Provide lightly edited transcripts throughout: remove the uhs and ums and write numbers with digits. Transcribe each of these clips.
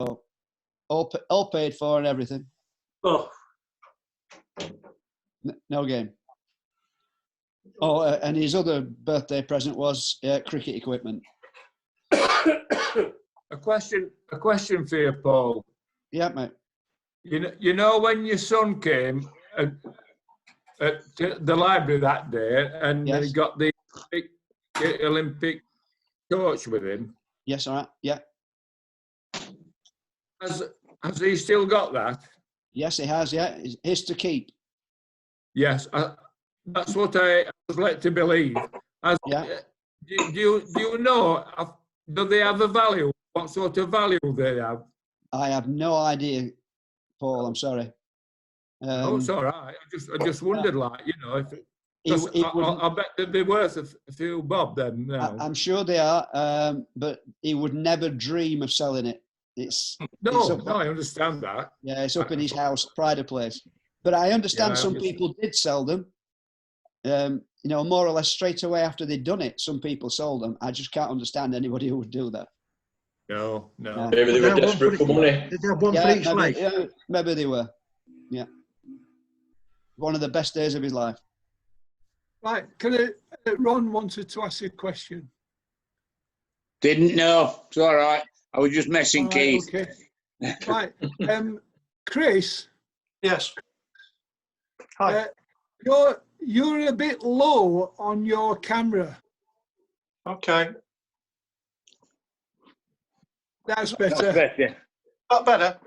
all paid for and everything. Oh, No game. Oh, and his other birthday present was cricket equipment. A question for you, Paul. Yeah, mate. You know when your son came at the library that day and Yes. he got the Olympic torch with him. Yes, all right. Yeah. Has he still got that? Yes, he has. Yeah, his to keep. Yes, that's what I was led to believe. Yeah. Do you know? Do they have a value? What sort of value they have? I have no idea, Paul. I'm sorry. No, it's all right. I just wondered, like, you know, I bet they'd be worth a few bob then. No. I'm sure they are, but he would never dream of selling it. No, I understand that. Yeah, it's up in his house, pride of place. But I understand some people did sell them. You know, more or less straight away after they'd done it, some people sold them. I just can't understand anybody who would do that. No. Maybe they were desperate for money. Did they have one for each leg? Yeah, maybe they were. Yeah. One of the best days of his life. Right, Ron wanted to ask you a question. Didn't know. It's all right. I was just messing, Right, Keith. okay. Right, Chris. yes. Hi. You're a bit low on your camera. Okay. That's better. That's better. That better?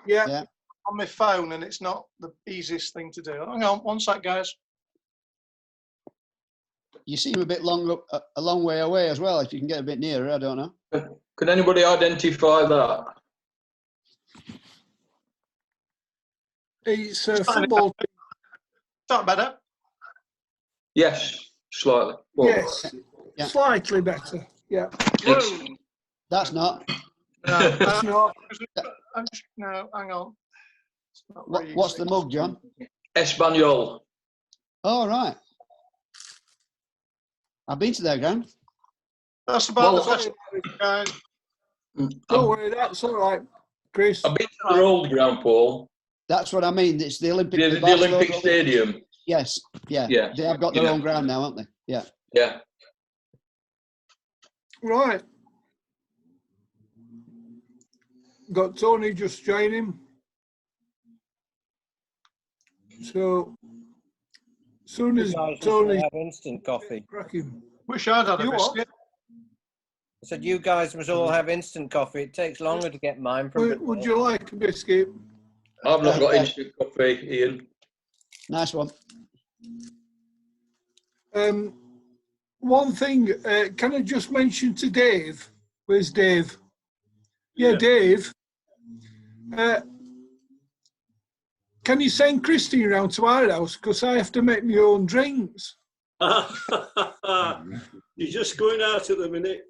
Yeah. Yeah. On my phone, and it's not the easiest thing to do. Hang on, one sec, guys. You seem a bit a long way away as well. If you can get a bit nearer, I don't know. Can anybody identify that? It's a football. Is that better? Yes, slightly. Well, Yes, Yeah. slightly better. Yeah. That's not. No, That's not. no, hang on. It's not What's the mug, John? Espanol. Oh, right. I've been to their ground. That's about Well, the best, guys. Don't worry, that's all right, Chris. I've been to their old ground, Paul. That's what I mean. It's the Olympic. The Olympic Stadium. Yes. Yeah. Yeah. They have got their own ground now, haven't they? Yeah. Yeah. Right. Got Tony just joining. So, soon as Tony have instant coffee. cracking. Wish I'd had a You what? biscuit. I said you guys must all have instant coffee. It takes longer to get mine from. Would you like a biscuit? I've not got instant coffee, Ian. Nice one. One thing, can I just mention to Dave? Where's Dave? Yeah, Dave. Can you send Christine round to our house? Because I have to make my own drinks. You're just going out at the minute.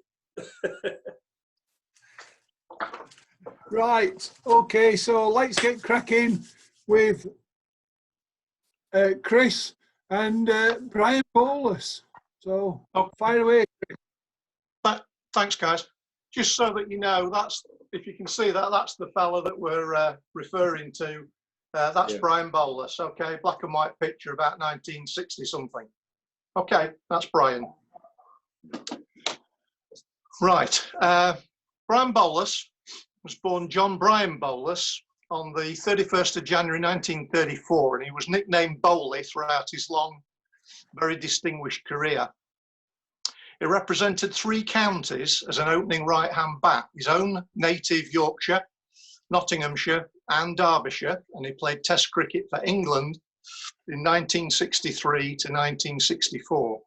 Right, okay, so let's get cracking with Chris and Brian Paulus. So, fire away. Thanks, guys. Just so that you know, that's, if you can see that, that's the fella that we're referring to. That's Brian Bolus, okay? Black and white picture about 1960 something. Okay, that's Brian. Right, Brian Bolus was born John Brian Bolus on the 31st of January 1934, and he was nicknamed Bowley throughout his long, very distinguished career. He represented 3 counties as an opening right-hand back, his own native Yorkshire, Nottinghamshire and Derbyshire, and he played Test cricket for England in 1963 to 1964.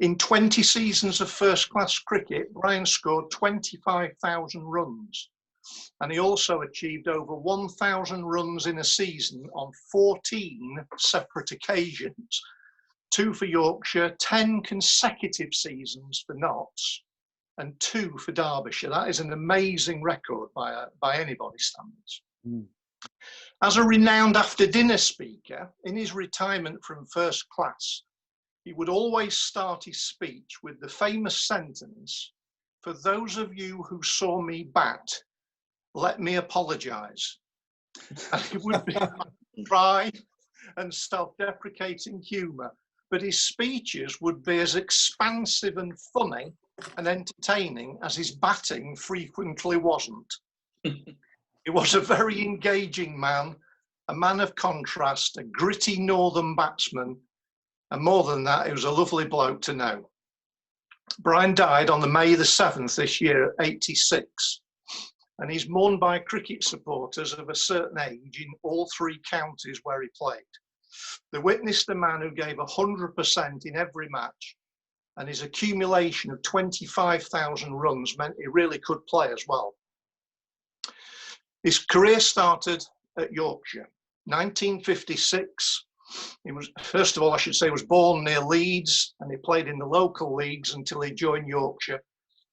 In 20 seasons of first-class cricket, Brian scored 25,000 runs, and he also achieved over 1,000 runs in a season on 14 separate occasions, 2 for Yorkshire, 10 consecutive seasons for Notts, and 2 for Derbyshire. That is an amazing record by anybody's standards. Mm. As a renowned after-dinner speaker, in his retirement from first class, he would always start his speech with the famous sentence, "For those of you who saw me bat, let me apologise. And it would be dry and self-deprecating humour, but his speeches would be as expansive and funny and entertaining as his batting frequently wasn't. He was a very engaging man, a man of contrast, a gritty northern batsman, and more than that, he was a lovely bloke to know. Brian died on the May the 7th this year at 86, and he's mourned by cricket supporters of a certain age in all 3 counties where he played. They witnessed a man who gave 100% in every match, and his accumulation of 25,000 runs meant he really could play as well. His career started at Yorkshire. 1956, he was, first of all, I should say, he was born near Leeds, and he played in the local leagues until he joined Yorkshire.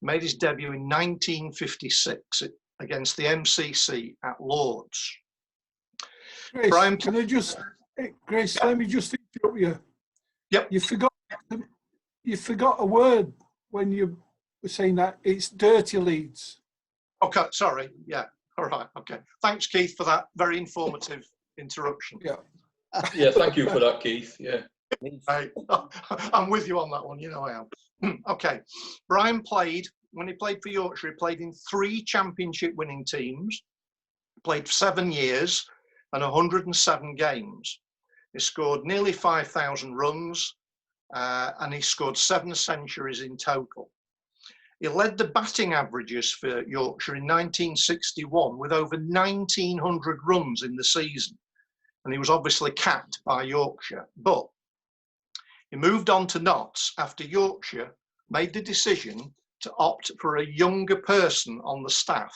He made his debut in 1956 against the MCC at Lords. Grace, Brian, can I just, Grace, let me just interrupt you. Yep. You forgot a word when you were saying that. It's Dirty Leeds. Okay, sorry. Yeah. All right. Okay. Thanks, Keith, for that very informative interruption. Yeah. Yeah, thank you for that, Keith. Yeah. I'm with you on that one. You know I am. Okay. Brian played, when he played for Yorkshire, he played in 3 championship winning teams, played 7 years and 107 games. He scored nearly 5,000 runs and he scored 7 centuries in total. He led the batting averages for Yorkshire in 1961 with over 1,900 runs in the season. And he was obviously capped by Yorkshire. But he moved on to Notts after Yorkshire made the decision to opt for a younger person on the staff,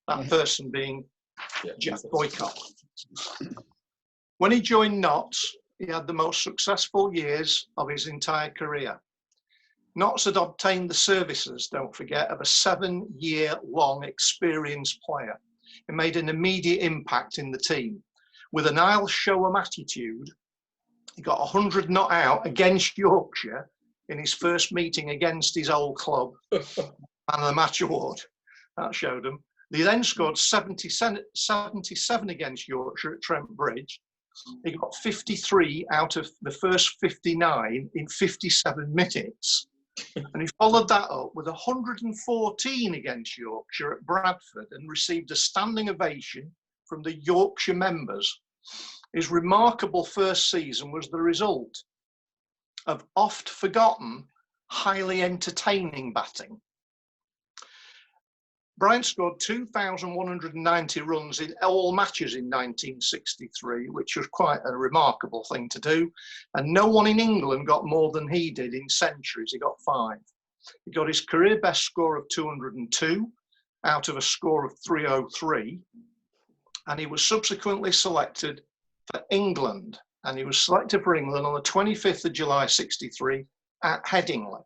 that person being Jeff Boycott. When he joined Notts, he had the most successful years of his entire career. Notts had obtained the services, don't forget, of a 7-year-long experienced player. He made an immediate impact in the team. With an I'll show 'em attitude, he got 100 not out against Yorkshire in his first meeting against his old club and the match award. That showed him. He then scored 77 against Yorkshire at Trent Bridge. He got 53 out of the first 59 in 57 minutes. And he followed that up with 114 against Yorkshire at Bradford and received a standing ovation from the Yorkshire members. His remarkable first season was the result of oft forgotten, highly entertaining batting. Brian scored 2,190 runs in all matches in 1963, which was quite a remarkable thing to do. And no one in England got more than he did in centuries. He got 5. He got his career best score of 202 out of a score of 303. And he was subsequently selected for England. And he was selected for England on the 25th of July, 63 at Headingley.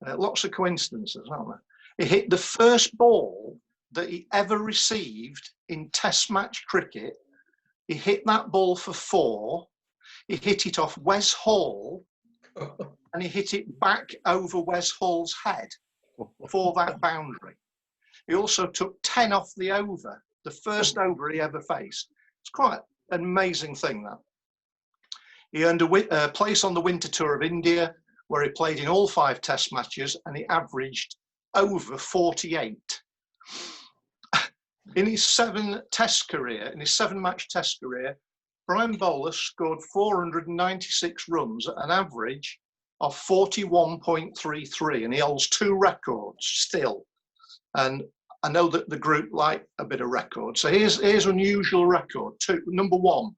Lots of coincidences, aren't there? He hit the first ball that he ever received in Test match cricket. He hit that ball for 4. He hit it off Wes Hall and he hit it back over Wes Hall's head for that boundary. He also took 10 off the over, the first over he ever faced. It's quite an amazing thing, that. He earned a place on the Winter Tour of India, where he played in all 5 Test matches and he averaged over 48. In his 7-match Test career, Brian Bowler scored 496 runs at an average of 41.33, and he holds 2 records still. And I know that the group like a bit of record. So here's an unusual record. Number 1.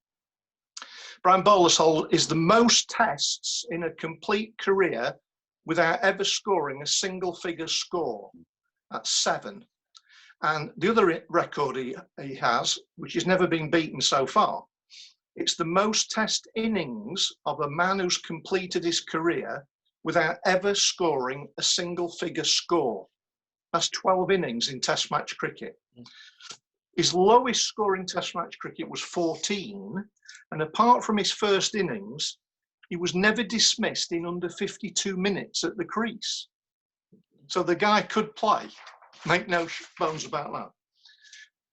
Brian Bowler is the most tests in a complete career without ever scoring a single-figure score. That's 7. And the other record he has, which has never been beaten so far, it's the most Test innings of a man who's completed his career without ever scoring a single-figure score. That's 12 innings in Test match cricket. His lowest score in Test match cricket was 14, and apart from his first innings, he was never dismissed in under 52 minutes at the crease. So the guy could play, make no bones about that.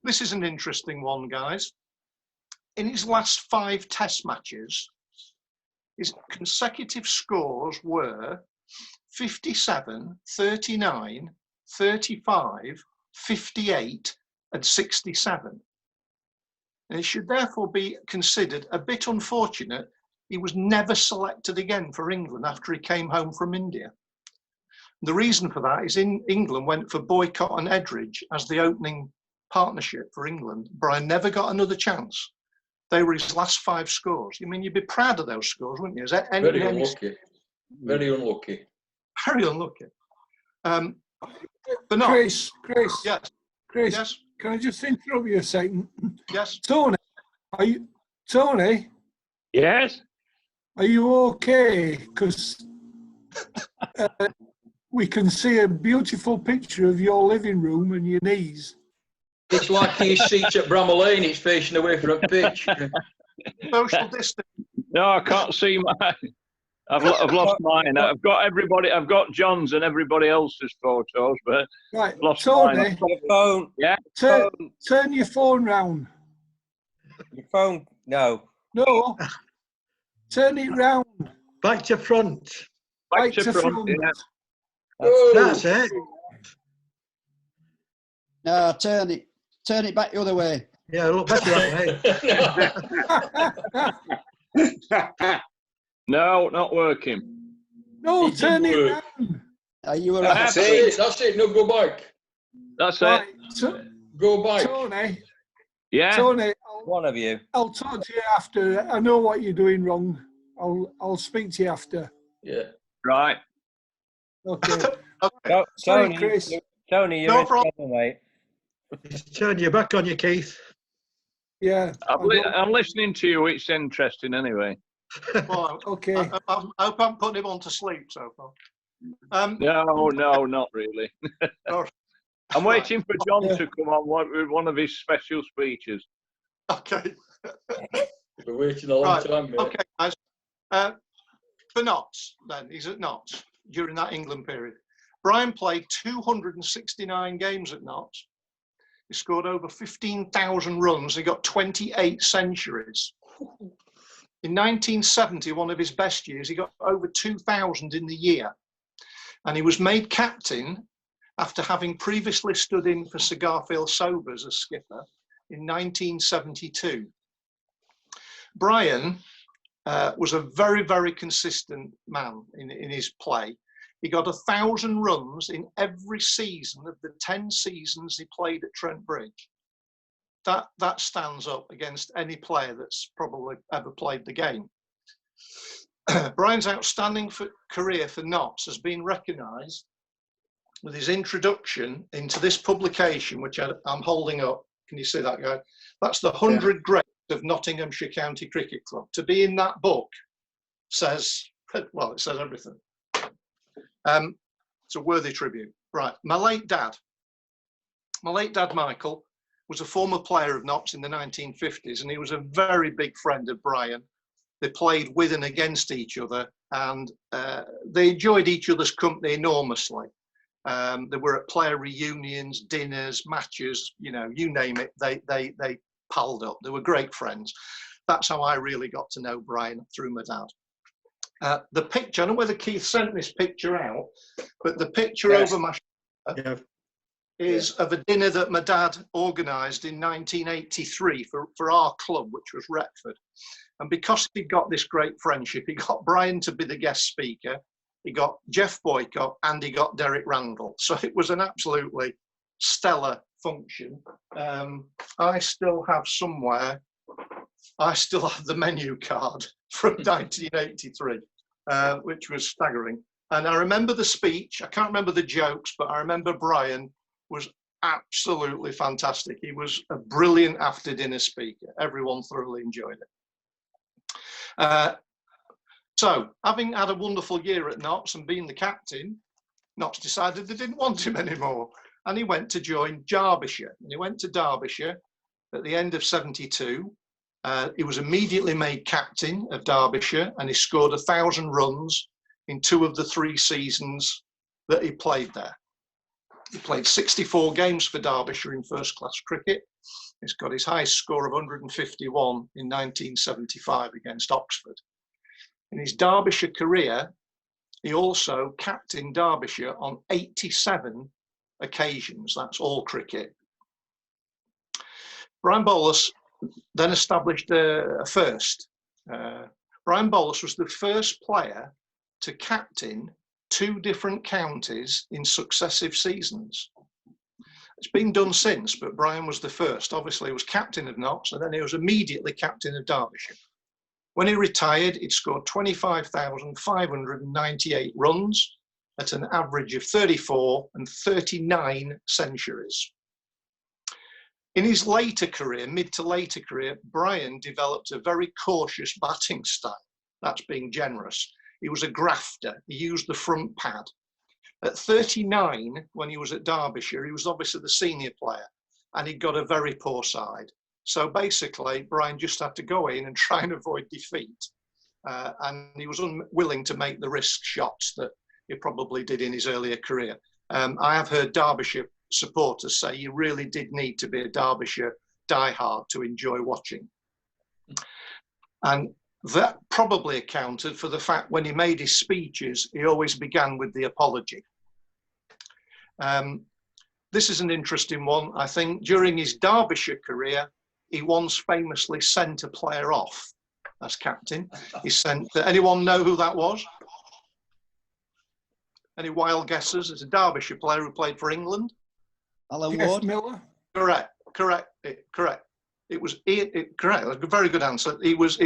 This is an interesting one, guys. In his last 5 test matches, his consecutive scores were 57, 39, 35, 58, and 67. And it should therefore be considered a bit unfortunate he was never selected again for England after he came home from India. The reason for that is England went for Boycott and Edridge as the opening partnership for England. Brian never got another chance. They were his last 5 scores. I mean, you'd be proud of those scores, wouldn't you? Very unlucky. Very unlucky. Very unlucky. But no. Chris. Yes. Chris. Yes. Can I just interrupt you a second? Yes. Tony, Tony? Yes. Are you okay? Because we can see a beautiful picture of your living room and your knees. It's like his seat at Bramall Lane, it's facing away from a pitch. Social distance. No, I can't see mine. I've lost mine. I've got everybody. I've got John's and everybody else's photos, but right, lost Tony, mine. Your phone. Yeah. Turn your phone round. Your phone. No. No. Turn it round. Back to front. Back to front. Yeah. That's it. No, turn it back the other way. Yeah, look better that way. No, not working. No, turn it round. Are you all That's it. That's it. No, go back. That's right. it. Go back. Tony. Yeah. Tony. One of you. I'll talk to you after. I know what you're doing wrong. I'll speak to you after. Yeah. Right. Okay. Okay. Sorry, Chris. Tony, you're No in problem. trouble, mate. Turn your back on you, Keith. Yeah. I'm listening to you. It's interesting anyway. Well, Okay. I hope I'm putting him on to sleep so far. No, not really. All right. I'm waiting for John to come on with one of his special speeches. Okay. We're waiting a long time, mate. Okay, guys. For Notts, then, he's at Notts during that England period. Brian played 269 games at Notts. He scored over 15,000 runs. He got 28 centuries. In 1970, one of his best years, he got over 2,000 in the year. And he was made captain after having previously stood in for Sir Garfield Sobers as skipper in 1972. Brian was a very, very consistent man in his play. He got 1,000 runs in every season of the 10 seasons he played at Trent Bridge. That stands up against any player that's probably ever played the game. Brian's outstanding career for Notts has been recognised with his introduction into this publication, which I'm holding up. Can you see that, guy? That's the 100 Greats of Nottinghamshire County Cricket Club. To be in that book says, well, it says everything. It's a worthy tribute. Right, my late dad Michael was a former player of Notts in the 1950s, and he was a very big friend of Brian. They played with and against each other, and they enjoyed each other's company enormously. They were at player reunions, dinners, matches, you know, you name it, they palled up. They were great friends. That's how I really got to know Brian, through my dad. The picture, I don't know whether Keith sent this picture out, but the picture over my shoulder is of a dinner that my dad organised in 1983 for our club, which was Retford. And because he got this great friendship, he got Brian to be the guest speaker, he got Jeff Boycott, and he got Derek Randall. So it was an absolutely stellar function. I still have the menu card from 1983, which was staggering. And I remember the speech. I can't remember the jokes, but I remember Brian was absolutely fantastic. He was a brilliant after dinner speaker. Everyone thoroughly enjoyed it. So, having had a wonderful year at Notts and being the captain, Notts decided they didn't want him anymore. And he went to join Derbyshire. And he went to Derbyshire at the end of 72. He was immediately made captain of Derbyshire, and he scored 1,000 runs in 2 of the 3 seasons that he played there. He played 64 games for Derbyshire in first-class cricket. He's got his highest score of 151 in 1975 against Oxford. In his Derbyshire career, he also captained Derbyshire on 87 occasions. That's all cricket. Brian Bolus then established a first. Brian Bolus was the first player to captain 2 different counties in successive seasons. It's been done since, but Brian was the first. Obviously, he was captain of Notts, and then he was immediately captain of Derbyshire. When he retired, he'd scored 25,598 runs at an average of 34 and 39 centuries. In his later career, mid to later career, Brian developed a very cautious batting style. That's being generous. He was a grafter. He used the front pad. At 39, when he was at Derbyshire, he was obviously the senior player, and he got a very poor side. So basically, Brian just had to go in and try and avoid defeat. And he was unwilling to make the risk shots that he probably did in his earlier career. I have heard Derbyshire supporters say you really did need to be a Derbyshire diehard to enjoy watching. And that probably accounted for the fact when he made his speeches, he always began with the apology. This is an interesting one. I think during his Derbyshire career, he once famously sent a player off as captain. He sent, anyone know who that was? Any wild guesses? It's a Derbyshire player who played for England. Alan Ward. Miller. Correct. It was correct. That's a very good answer. It was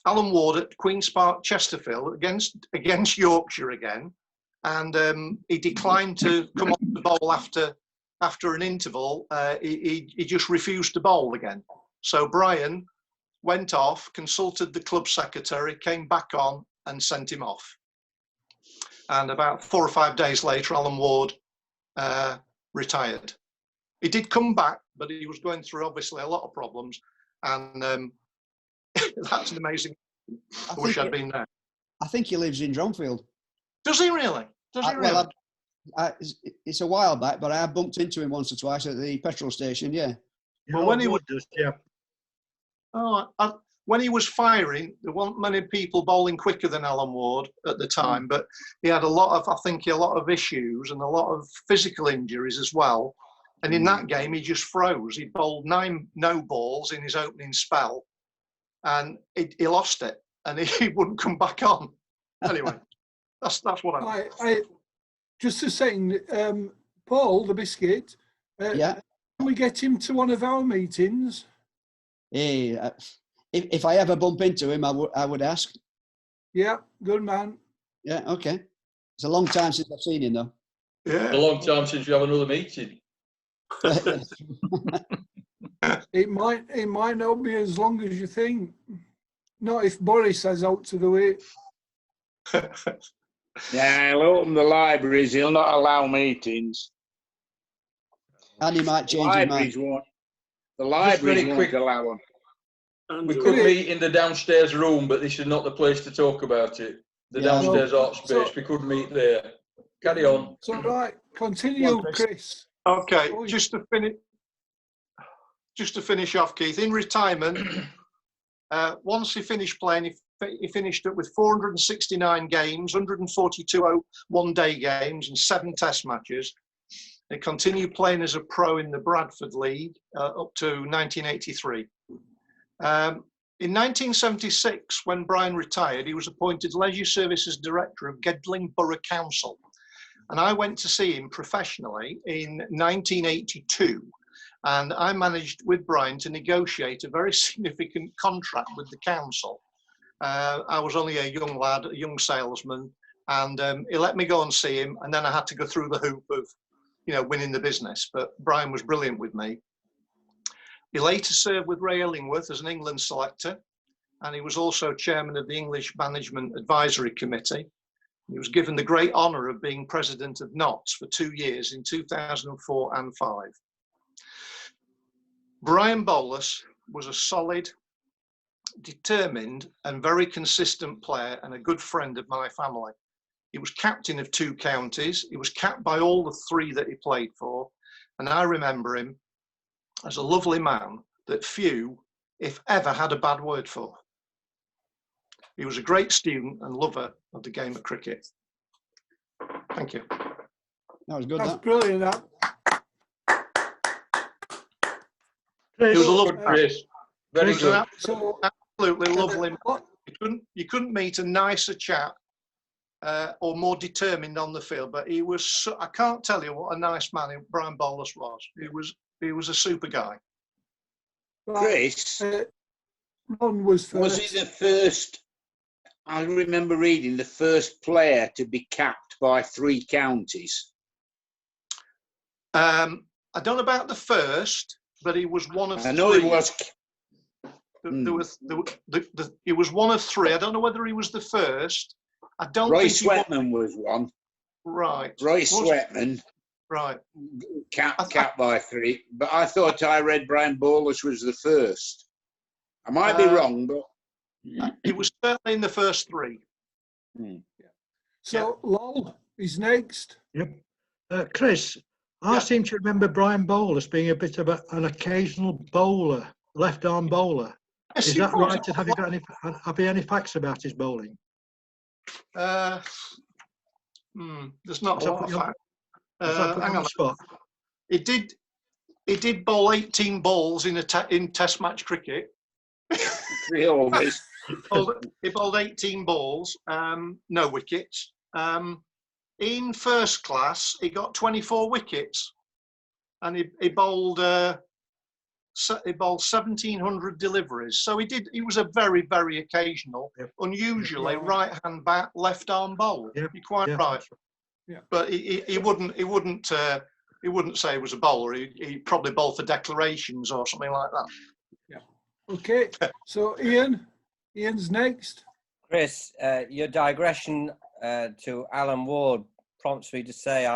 Alan Ward at Queen's Park, Chesterfield, against Yorkshire again, and he declined to come off the bowl after an interval. He just refused to bowl again. So Brian went off, consulted the club secretary, came back on, and sent him off. And about 4 or 5 days later, Alan Ward retired. He did come back, but he was going through obviously a lot of problems, and that's an amazing. I wish I'd been there. I think he lives in Dronfield. Does he really? Well, it's a while back, but I have bumped into him once or twice at the petrol station. Yeah. Well, when he was, when he was firing, there weren't many people bowling quicker than Alan Ward at the time, but he had a lot of issues and a lot of physical injuries as well. And in that game, he just froze. He bowled 9 no balls in his opening spell, and he lost it, and he wouldn't come back on. Anyway, that's what I just a second, Paul, the biscuit. Yeah. Can we get him to one of our meetings? Hey, if I ever bump into him, I would ask. Yeah, good man. Yeah, okay. It's a long time since I've seen him, though. Yeah. A long time since you have another meeting. It might not be as long as you think. Not if Boris says out to do it. Yeah, he'll open the libraries. He'll not allow meetings. And he might change his mind. The libraries won't allow them. We could meet in the downstairs room, but this is not the place to talk about it. The downstairs art space, we could meet there. Carry on. It's all right. Continue, Chris. Okay, just to finish off, Keith, in retirement, once he finished playing, he finished up with 469 games, 142 one-day games and 7 test matches. He continued playing as a pro in the Bradford League up to 1983. In 1976, when Brian retired, he was appointed Leisure Services Director of Gedling Borough Council. And I went to see him professionally in 1982. And I managed with Brian to negotiate a very significant contract with the council. I was only a young lad, a young salesman, and he let me go and see him. And then I had to go through the hoop of, winning the business. But Brian was brilliant with me. He later served with Ray Illingworth as an England selector, and he was also chairman of the English Management Advisory Committee. He was given the great honour of being president of Notts for 2 years in 2004 and 5. Brian Bolus was a solid, determined and very consistent player and a good friend of my family. He was captain of 2 counties. He was capped by all the 3 that he played for. And I remember him as a lovely man that few, if ever, had a bad word for. He was a great student and lover of the game of cricket. Thank you. That was good. That's brilliant. That. He was a lovely man. Chris. Very good. Absolutely lovely man. You couldn't meet a nicer chap or more determined on the field, but he was, I can't tell you what a nice man Brian Bolus was. He was a super guy. Chris, Ron was first. Was he the first? I remember reading the first player to be capped by 3 counties. I don't know about the first, but he was one of 3. I know he was. He was one of 3. I don't know whether he was the first. I don't Roy think Sweatman was one. Right. Roy Sweatman. Right. Capped by 3. But I thought I read Brian Bolus was the first. I might be wrong, but he was certainly in the first 3. So Lol is next. Yep. Chris, I seem to remember Brian Bolus being a bit of an occasional bowler, left-arm bowler. Yes, Is that right? Have you any facts about his bowling? There's not a lot of fact. Hang on. Spot? He did bowl 18 balls in Test match cricket. 3 overs. He bowled 18 balls, no wickets. In first class, he got 24 wickets, and he bowled 1,700 deliveries. So he was a very, very occasional, unusually right-hand bat, left-arm bowler. You're quite right. Yeah. But he wouldn't say he was a bowler. He'd probably bowl for declarations or something like that. Yeah. Okay. So Ian's next. Chris, your digression to Alan Ward prompts me to say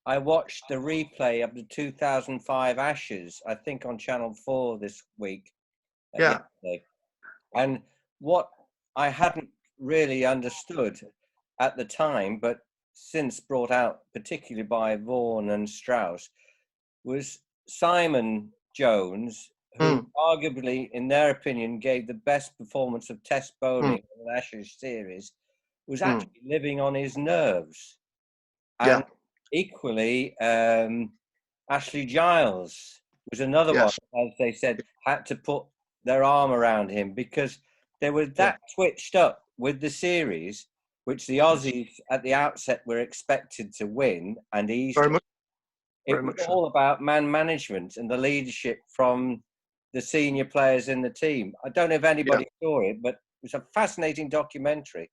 I watched the replay of the 2005 Ashes, I think on Channel 4 this week. Yesterday. And what I hadn't really understood at the time, but since brought out particularly by Vaughan and Strauss, was Simon Jones, who arguably, in their opinion, gave the best performance of Test bowling in the Ashes series, was actually living on his nerves. And equally, Ashley Giles was another one, as they said, had to put their arm around him because they were that twitched up with the series, which the Aussies at the outset were expected to win and easily. It was all about man management and the leadership from the senior players in the team. I don't know if anybody saw it, but it was a fascinating documentary.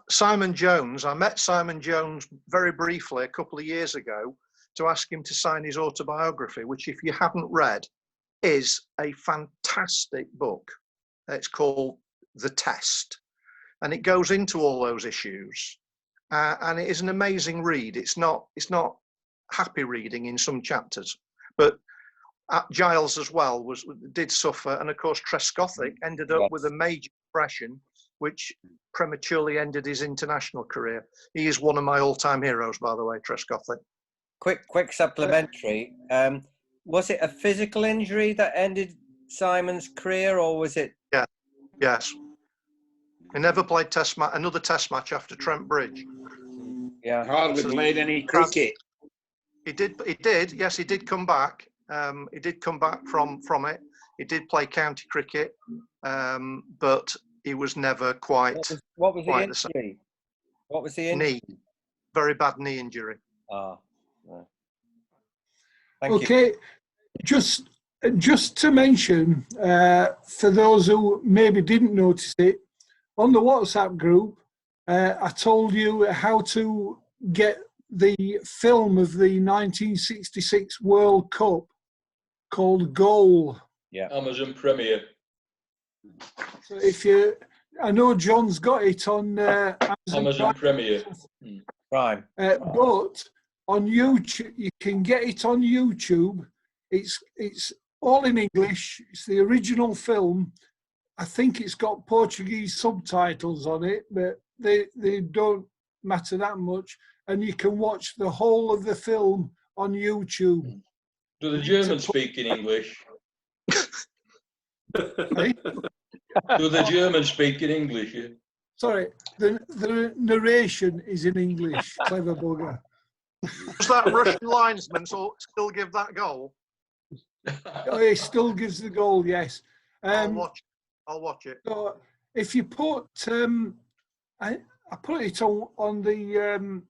Simon Jones, I met Simon Jones very briefly a couple of years ago to ask him to sign his autobiography, which, if you haven't read, is a fantastic book. It's called The Test, and it goes into all those issues. And it is an amazing read. It's not happy reading in some chapters, but Giles as well did suffer, and of course Trescothick ended up with a major depression, which prematurely ended his international career. He is one of my all-time heroes, by the way, Trescothick. Quick supplementary. Was it a physical injury that ended Simon's career, or was it? Yeah, yes. He never played another Test match after Trent Bridge. Yeah, hardly played any cricket. He did. Yes, he did come back. He did come back from it. He did play county cricket, but he was never quite. What was the injury? What was the injury? Knee. Very bad knee injury. Thank you. Just to mention, for those who maybe didn't notice it, on the WhatsApp group, I told you how to get the film of the 1966 World Cup called Goal. Yeah. Amazon Premier. So I know John's got it on Amazon Premier. Prime. But on YouTube, you can get it on YouTube. It's all in English. It's the original film. I think it's got Portuguese subtitles on it, but they don't matter that much, and you can watch the whole of the film on YouTube. Do the Germans speak in English? Hey? Do the Germans speak in English? Yeah? Sorry, the narration is in English. Clever bugger. Does that Russian linesman still give that goal? Oh, he still gives the goal. Yes. I'll watch it. So if you put, I put it on the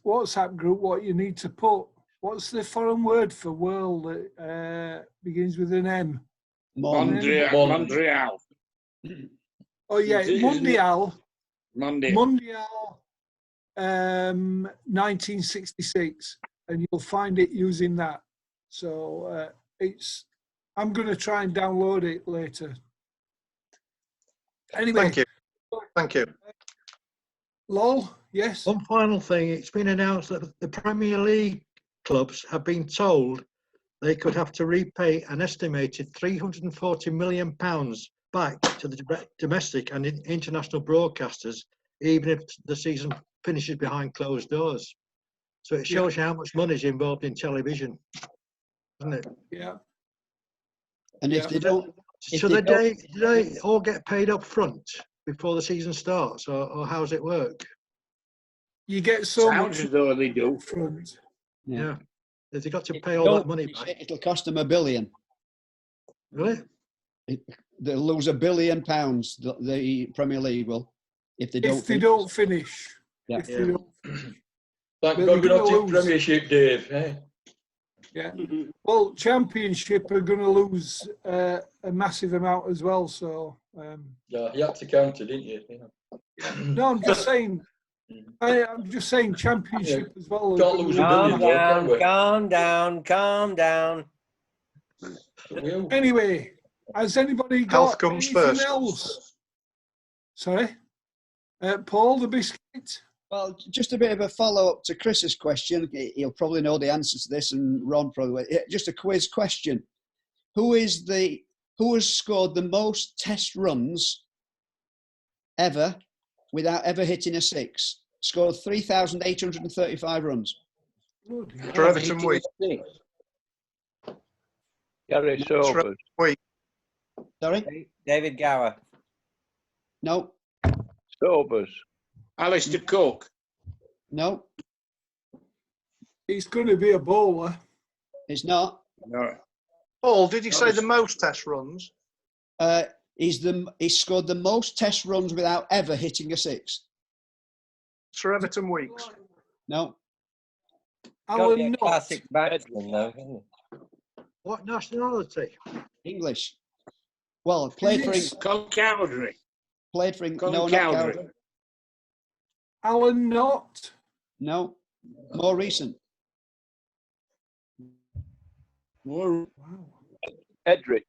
WhatsApp group. What you need to put. What's the foreign word for world that begins with an M? Montreal. Oh yeah, Mondial. Mondial. 1966, and you'll find it using that. So I'm going to try and download it later. Anyway. Thank you. Lol, yes. One final thing, it's been announced that the Premier League clubs have been told they could have to repay an estimated £340 million back to the domestic and international broadcasters, even if the season finishes behind closed doors. So it shows you how much money is involved in television, doesn't it? Yeah. And if they don't... So do they all get paid up front before the season starts, or how does it work? You get so much as though they do. Front. Yeah. If they got to pay all that money back. It'll cost them $1 billion. Really? They'll lose £1 billion, the Premier League will, if they don't finish. They don't finish. Yeah. If they don't finish. Thank God we're not in Premiership, Dave. Eh? Yeah. Well, Championship are going to lose a massive amount as well. So. Yeah, you had to counter, didn't you? Yeah. No, I'm just saying. I'm just saying Championship as well. Can't lose $1 billion. Calm down. Anyway, has anybody got comes anything first. else? Sorry, Paul, the biscuit. Well, just a bit of a follow-up to Chris's question. He'll probably know the answer to this, and Ron probably. Just a quiz question: Who has scored the most Test runs ever without ever hitting a six? Scored 3,835 runs. For Everton week. Gary Sobers. Sorry? David Gower. No. Sobers. Alistair Cook. No. He's going to be a bowler. It's not. No. Paul, did you say the most Test runs? He's scored the most Test runs without ever hitting a six. For Everton weeks. No. Alan Knott. Classic batsman, though, isn't it? What nationality? English. Well, played for Colin Cowdrey. Played for Colin no, Cowdrey. not Cowdrey. Alan Knott. No. More recent. More. Wow. Edric.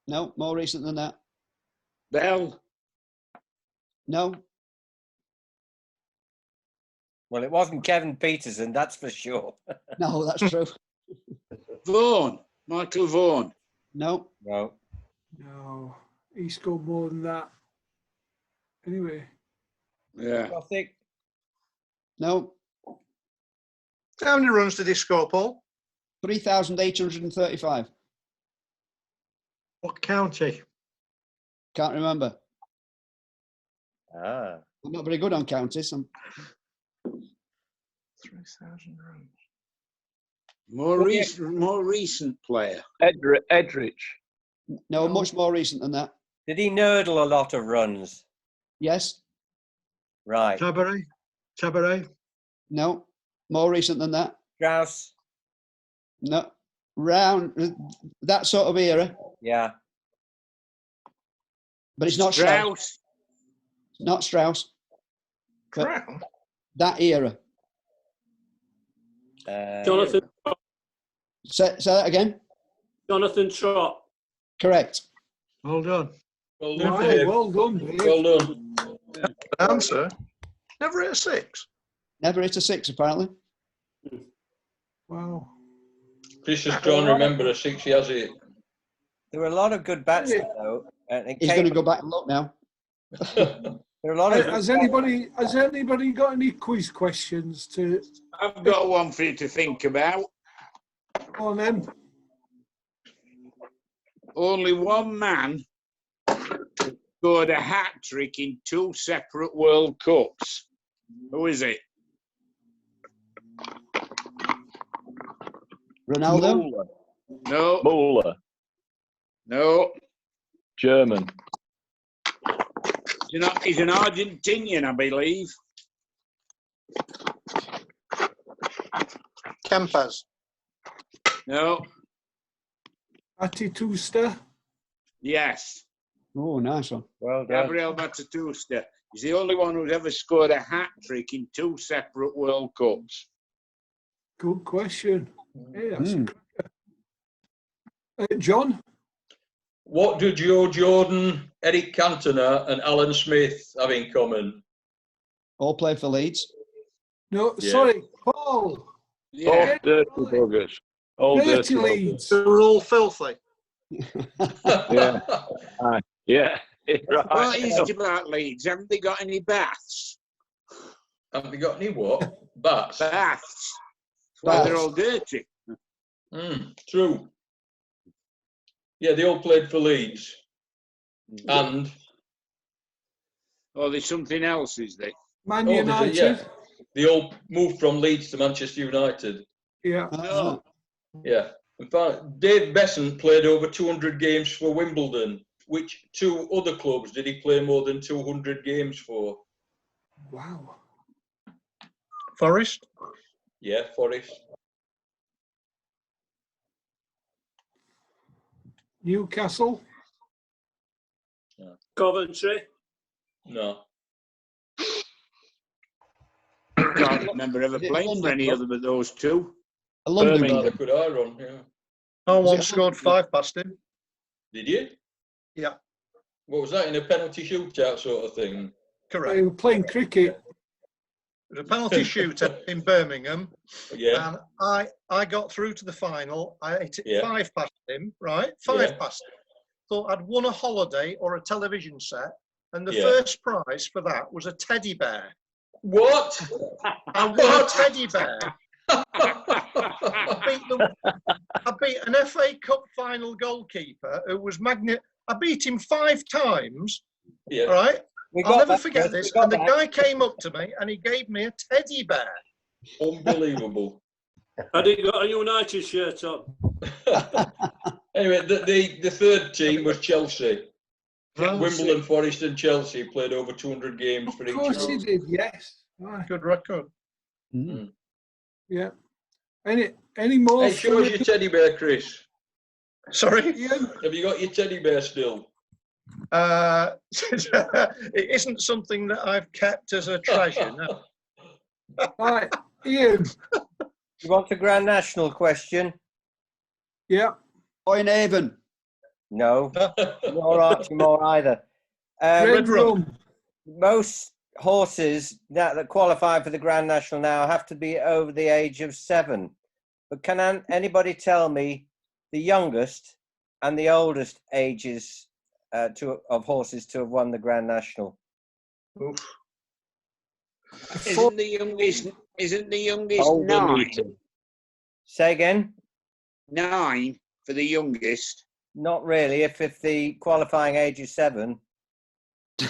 No. More recent than that. Bell. No. Well, it wasn't Kevin Peterson, that's for sure. No, that's true. Vaughan. Michael Vaughan. No. No. No, he scored more than that. Anyway. Yeah. Gothic. No. How many runs did he score, Paul? 3,835. What county? Can't remember. Ah. I'm not very good on counties. 3,000 runs. More recent player. Edrich. No, much more recent than that. Did he nurdle a lot of runs? Yes. Right. Tabaret? No. More recent than that. Strauss? No. Round that sort of era. Yeah. But it's not Strauss. Not Strauss. Crown? That era. Jonathan. Say that again. Jonathan Trott. Correct. Well done. Well Well done, Dave. Well done. Answer. Never hit a six. Never hit a six, apparently. Wow. Chris is trying to remember a six he has hit. There were a lot of good batsmen, though. He's going to go back and look now. There are a lot of. Has anybody got any quiz questions to? I've got one for you to think about. Go on then. Only one man scored a hat trick in 2 separate World Cups. Who is it? Ronaldo? Muller. No, Muller. no. German. He's an Argentinian, I believe. Kempes. No, Batistuta. yes. Oh, nice one. Well done. Gabriel Batistuta. He's the only one who's ever scored a hat trick in 2 separate World Cups. Good question. Hey, that's Mm. John? What do Joe Jordan, Eric Cantona, and Alan Smith have in common? All played for Leeds. No, Yeah. sorry, Paul. Yeah. All dirty buggers. All Dirty dirty buggers. Leeds. They were all filthy. Yeah. Aye. Yeah. What Right. is it about Leeds? Haven't they got any baths? Have they got any what? Bats? Baths. Well, they're Baths. all dirty. True. Yeah, they all played for Leeds. And Oh, there's something else, is there? Man there's United. yeah, they all moved from Leeds to Manchester United. Yeah. No. Yeah. In fact, Dave Besant played over 200 games for Wimbledon. Which 2 other clubs did he play more than 200 games for? Wow. Forest. Yeah, Forest. Newcastle. Coventry. No. Can't remember ever Is it playing London for any club? other but those 2. A London Birmingham. club. Neither could I run, yeah. I Was once it scored 5 past him. Did you? Yeah, What was that, in a penalty shootout sort of thing? correct. They were playing cricket. It was a penalty shooter in Birmingham, Yeah. and I got through to the final. I hit it Yeah. 5 past him, right? 5 Yeah. past him. Thought I'd won a holiday or a television set, and the Yeah. first prize for that was a teddy bear. What? I won a teddy bear. I beat an FA Cup final goalkeeper who was magnet. I beat him 5 times, Yeah. right? We I'll got never that, forget Chris, this. we got And the that. guy came up to me and he gave me a teddy bear. Unbelievable. Had he got a United shirt on? Anyway, the third team was Chelsea. Chelsea. Wimbledon, Forest and Chelsea played over 200 games for Of each course he other. did, yes. Aye. Good record. Mm. Yeah. Any more? Hey, show us your teddy bear, Chris. Sorry? Ian? Have you got your teddy bear still? It isn't something that I've kept as a treasure. No. Right, Ian. You want a Grand National question? Yeah. Boynehaven. No. Nor Archie Moore either. Red Rum. Rum. Most horses that qualify for the Grand National now have to be over the age of 7. But can anybody tell me the youngest and the oldest ages of horses to have won the Grand National? Oof. Isn't the youngest Older 9? meeting. Say again? 9 for the youngest. Not really. If the qualifying age is 7.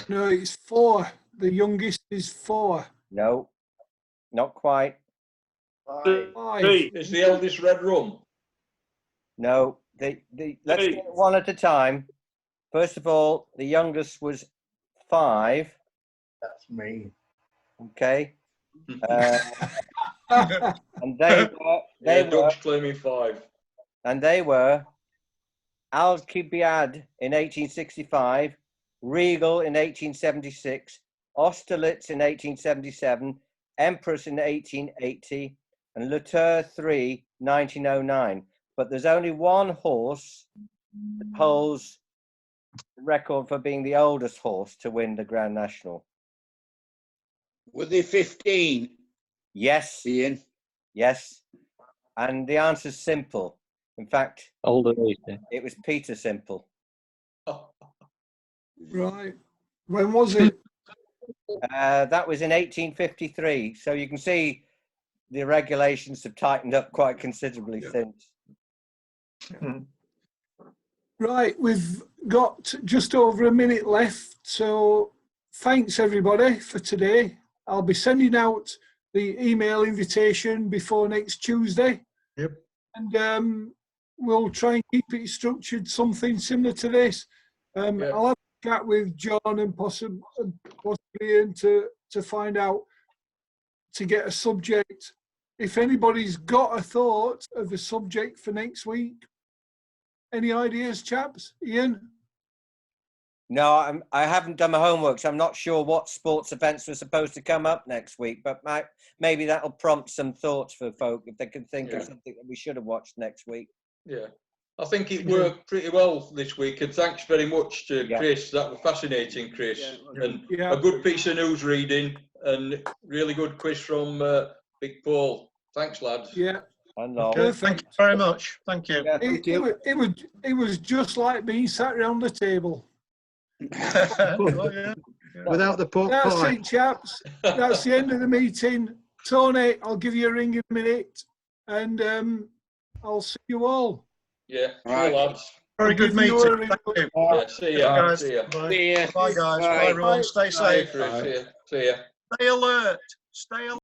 No, it's 4. The youngest is 4. No, not quite. 5. It's the eldest Red Rum. No, let's get it one at a time. First of all, the youngest was 5. That's me. Okay. And they were Doug's claiming 5. and they were Alcibiade in 1865, Regal in 1876, Austerlitz in 1877, Empress in 1880, and Le Tour 3, 1909. But there's only one horse that holds the record for being the oldest horse to win the Grand National. Were they 15, Yes, Ian? yes. And the answer's simple. In fact, Older meeting. it was Peter Simple. Right. When was it? That was in 1853. So you can see the regulations have tightened up quite considerably since. Right, we've got just over a minute left. So thanks everybody for today. I'll be sending out the email invitation before next Tuesday. Yep. And we'll try and keep it structured something similar to this. I'll have a chat with John and possibly Ian to find out, to get a subject. If anybody's got a thought of a subject for next week, any ideas, chaps? Ian? No, I haven't done my homework, so I'm not sure what sports events were supposed to come up next week, but maybe that'll prompt some thoughts for folk if they can think of something that we should have watched next week. Yeah, I think it worked pretty well this week, and thanks very much to Chris. That was fascinating, Chris. And a good piece of news reading, and really good quiz from Big Paul. Thanks, lads. Yeah. Okay, thank you very much. Thank you. Yeah, thank you. It was just like being sat around the table. Without the pork That's pie. it, chaps. That's the end of the meeting. Tony, I'll give you a ring in a minute, and I'll see you all. Yeah, right, lads. Very good meeting. Thank you. Yeah, see ya. Guys. See ya. Bye, guys. Bye, everyone. Stay safe. See ya. Stay alert. Stay alert.